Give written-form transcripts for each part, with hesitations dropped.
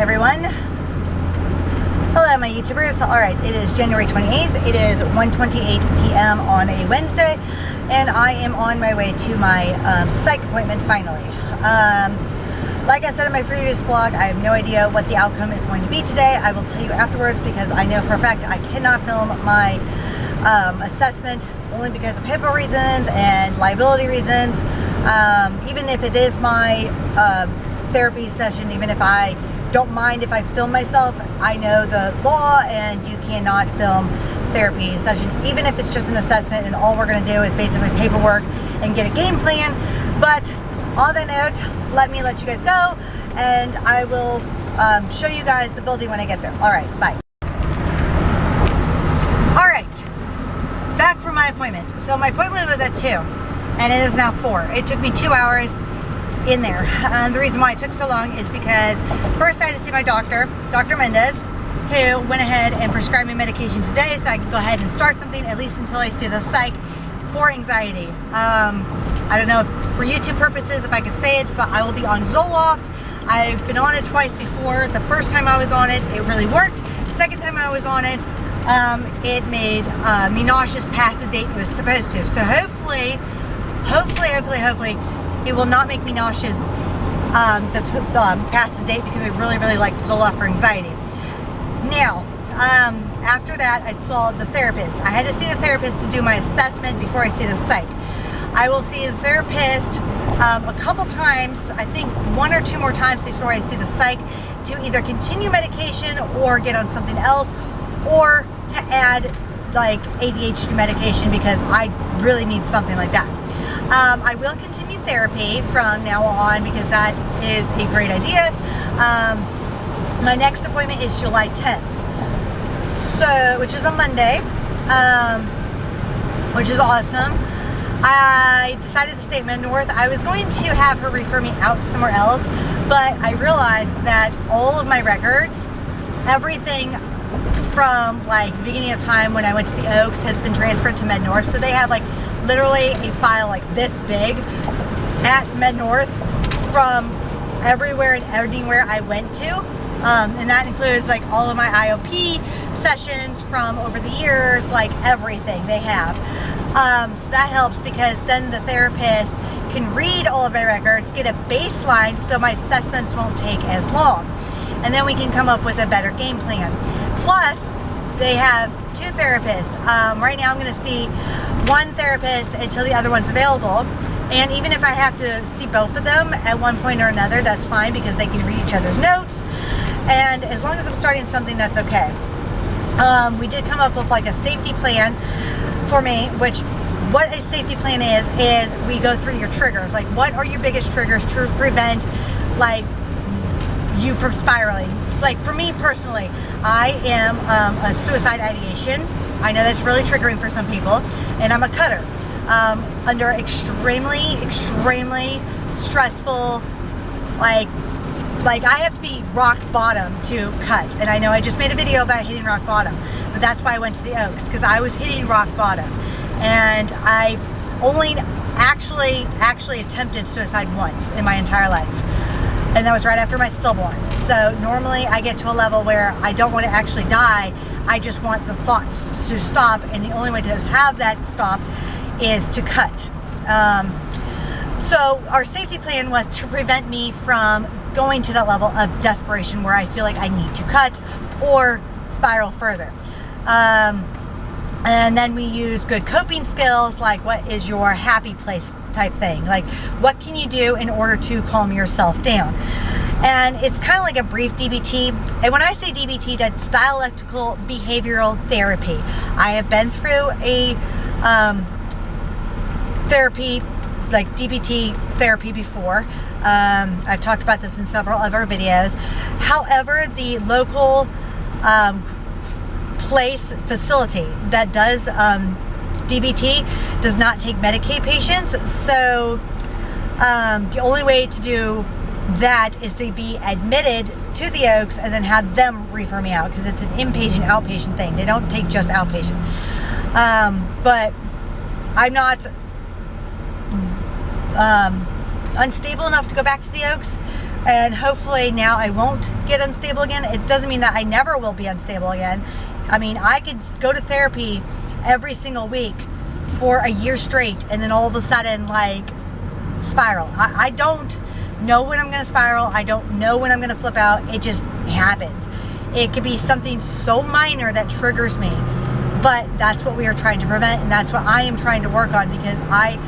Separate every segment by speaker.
Speaker 1: everyone. Hello, my YouTubers. Alright, it is January 28th. It is 1:28 p.m. on a Wednesday, and I am on my way to my psych appointment finally. Like I said in my previous vlog, I have no idea what the outcome is going to be today. I will tell you afterwards because I know for a fact I cannot film my assessment only because of HIPAA reasons and liability reasons. Even if it is my therapy session, even if I don't mind if I film myself, I know the law and you cannot film therapy sessions, even if it's just an assessment and all we're going to do is basically paperwork and get a game plan. But on that note, let me let you guys go, and I will show you guys the building when I get there. Alright, bye. Alright, back from my appointment. So my appointment was at 2, and it is now 4. It took me 2 hours in there. The reason why it took so long is because first I had to see my doctor, Dr. Mendez, who went ahead and prescribed me medication today so I could go ahead and start something, at least until I see the psych for anxiety. I don't know for YouTube purposes if I could say it, but I will be on Zoloft. I've been on it twice before. The first time I was on it, it really worked. The second time I was on it, it made me nauseous past the date it was supposed to. So hopefully, it will not make me nauseous past the date, because I really like Zoloft for anxiety. Now, after that, I saw the therapist. I had to see the therapist to do my assessment before I see the psych. I will see the therapist a couple times, I think 1 or 2 more times before I see the psych, to either continue medication or get on something else, or to add like ADHD medication, because I really need something like that. I will continue therapy from now on because that is a great idea. My next appointment is July 10th, so which is a Monday, which is awesome. I decided to stay at Med North. I was going to have her refer me out somewhere else, but I realized that all of my records, everything from like the beginning of time when I went to the Oaks, has been transferred to Med North. So they have like literally a file like this big at Med North from everywhere and anywhere I went to, and that includes like all of my IOP sessions from over the years, like everything they have. So that helps, because then the therapist can read all of my records, get a baseline so my assessments won't take as long, and then we can come up with a better game plan. Plus, they have 2 therapists. Right now I'm going to see one therapist until the other one's available, and even if I have to see both of them at one point or another, that's fine, because they can read each other's notes, and as long as I'm starting something, that's okay. We did come up with like a safety plan for me, which what a safety plan is we go through your triggers, like what are your biggest triggers to prevent like you from spiraling. Like for me personally, I am a suicide ideation. I know that's really triggering for some people, and I'm a cutter under extremely stressful, like I have to be rock bottom to cut. And I know I just made a video about hitting rock bottom, but that's why I went to the Oaks, because I was hitting rock bottom, and I've only actually attempted suicide once in my entire life, and that was right after my stillborn. So normally I get to a level where I don't want to actually die, I just want the thoughts to stop, and the only way to have that stop is to cut. So our safety plan was to prevent me from going to that level of desperation where I feel like I need to cut or spiral further. And then we use good coping skills, like what is your happy place type thing, like what can you do in order to calm yourself down. And it's kind of like a brief DBT. And when I say DBT, that's dialectical behavioral therapy. I have been through a therapy, like DBT therapy before. I've talked about this in several other videos. However, the local place facility that does DBT does not take Medicaid patients. So the only way to do that is to be admitted to the Oaks and then have them refer me out, because it's an inpatient outpatient thing. They don't take just outpatient. But I'm not unstable enough to go back to the Oaks And hopefully now I won't get unstable again. It doesn't mean that I never will be unstable again. I mean, I could go to therapy every single week for a year straight and then all of a sudden, like, spiral. I don't know when I'm going to spiral. I don't know when I'm going to flip out. It just happens. It could be something so minor that triggers me. But that's what we are trying to prevent, and that's what I am trying to work on, because I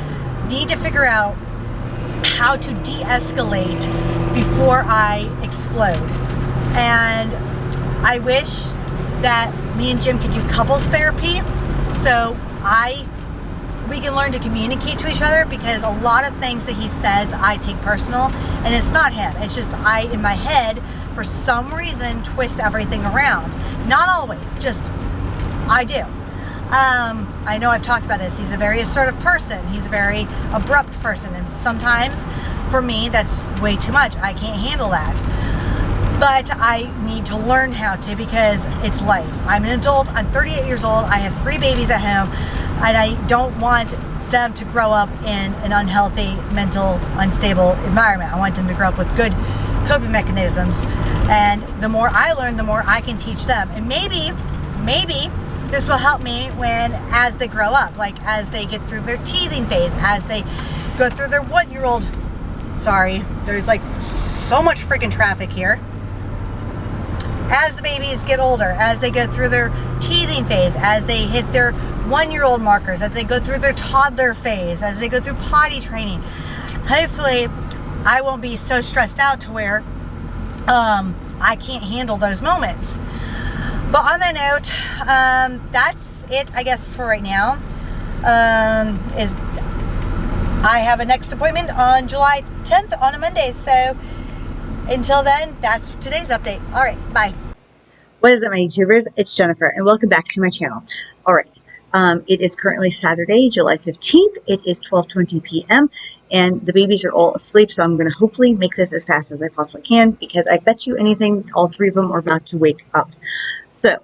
Speaker 1: need to figure out how to de-escalate before I explode. And I wish that me and Jim could do couples therapy so we can learn to communicate to each other, because a lot of things that he says I take personal, and it's not him. It's just I, in my head, for some reason, twist everything around. Not always, just I do. I know I've talked about this. He's a very assertive person. He's a very abrupt person. And sometimes, for me, that's way too much. I can't handle that. But I need to learn how to, because it's life. I'm an adult. I'm 38 years old. I have 3 babies at home. And I don't want them to grow up in an unhealthy, mental, unstable environment. I want them to grow up with good coping mechanisms. And the more I learn, the more I can teach them. And maybe this will help me as they grow up, like as they get through their teething phase, as they go through their 1-year-old. Sorry, there's like so much freaking traffic here. As the babies get older, as they go through their teething phase, as they hit their 1-year-old markers, as they go through their toddler phase, as they go through potty training, hopefully I won't be so stressed out to where I can't handle those moments. But on that note, that's it, I guess, for right now. I have a next appointment on July 10th on a Monday. So until then, that's today's update. All right, bye.
Speaker 2: What is up, my YouTubers? It's Jennifer, and welcome back to my channel. All right, it is currently Saturday, July 15th. It is 12:20 p.m., and the babies are all asleep, so I'm going to hopefully make this as fast as I possibly can, because I bet you anything, all 3 of them are about to wake up. So,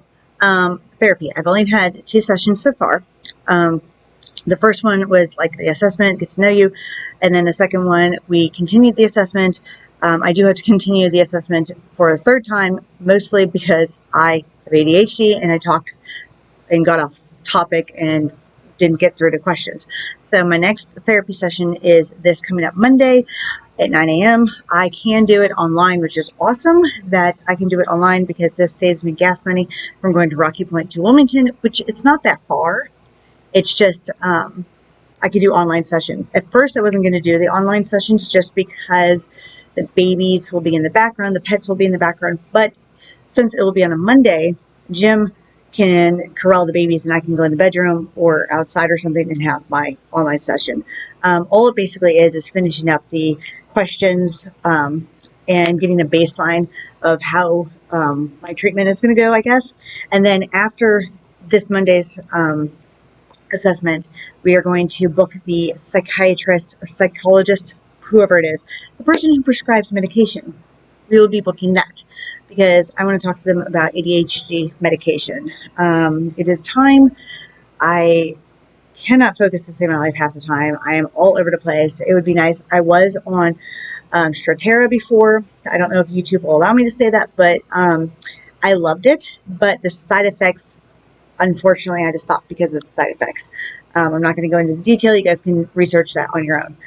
Speaker 2: therapy. I've only had 2 sessions so far. The first one was like the assessment, get to know you, and then the second one, we continued the assessment. I do have to continue the assessment for a 3rd time, mostly because I have ADHD and I talked and got off topic and didn't get through the questions. So my next therapy session is this coming up Monday at 9 a.m. I can do it online, which is awesome that I can do it online, because this saves me gas money from going to Rocky Point to Wilmington, which it's not that far. It's just I could do online sessions. At first, I wasn't going to do the online sessions just because the babies will be in the background, the pets will be in the background. But since it will be on a Monday, Jim can corral the babies and I can go in the bedroom or outside or something and have my online session. All it basically is finishing up the questions and getting a baseline of how my treatment is going to go, I guess. And then after this Monday's assessment, we are going to book the psychiatrist or psychologist, whoever it is, the person who prescribes medication. We will be booking that, because I want to talk to them about ADHD medication. It is time. I cannot focus to save my life half the time. I am all over the place. It would be nice. I was on Stratera before. I don't know if YouTube will allow me to say that, but I loved it. But the side effects, unfortunately, I had to stop because of the side effects. I'm not going to go into the detail. You guys can research that on your own.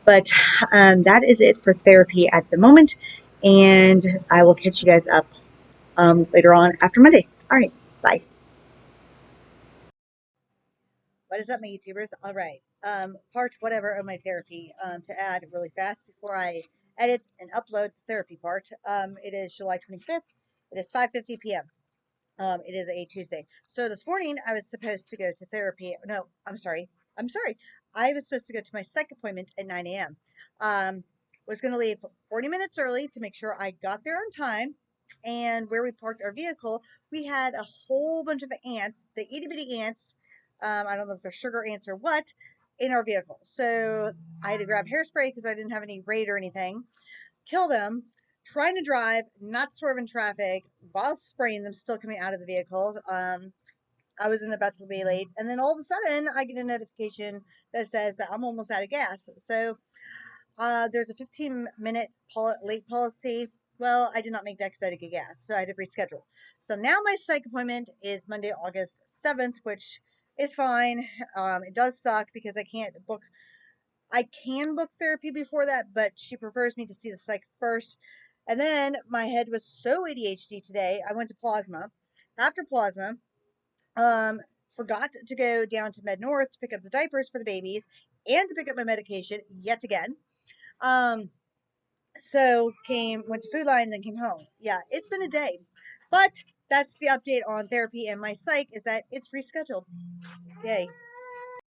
Speaker 2: But that is it for therapy at the moment. And I will catch you guys up later on after Monday. All right. Bye.
Speaker 1: What is up, my YouTubers? All right. Part whatever of my therapy to add really fast before I edit and upload the therapy part. It is July 25th. It is 5:50 p.m. It is a Tuesday. So this morning I was supposed to go to therapy. No, I'm sorry. I was supposed to go to my psych appointment at 9 a.m. Was going to leave 40 minutes early to make sure I got there on time. And where we parked our vehicle, we had a whole bunch of ants, the itty bitty ants. I don't know if they're sugar ants or what, in our vehicle. So I had to grab hairspray because I didn't have any Raid or anything. Kill them, trying to drive, not swerve in traffic while spraying them, still coming out of the vehicle. I was about to be late, and then all of a sudden I get a notification that says that I'm almost out of gas. So
Speaker 2: There's a 15-minute late policy. Well, I did not make that because I had to get gas, so I had to reschedule. So now my psych appointment is Monday, August 7th, which is fine. It does suck because I can't book. I can book therapy before that, but she prefers me to see the psych first. And then my head was so ADHD today, I went to plasma. After plasma, um, forgot to go down to Med North to pick up the diapers for the babies and to pick up my medication yet again. Um, so went to Food Line, then came home. Yeah, it's been a day. But that's the update on therapy, and my psych is that it's rescheduled. Yay.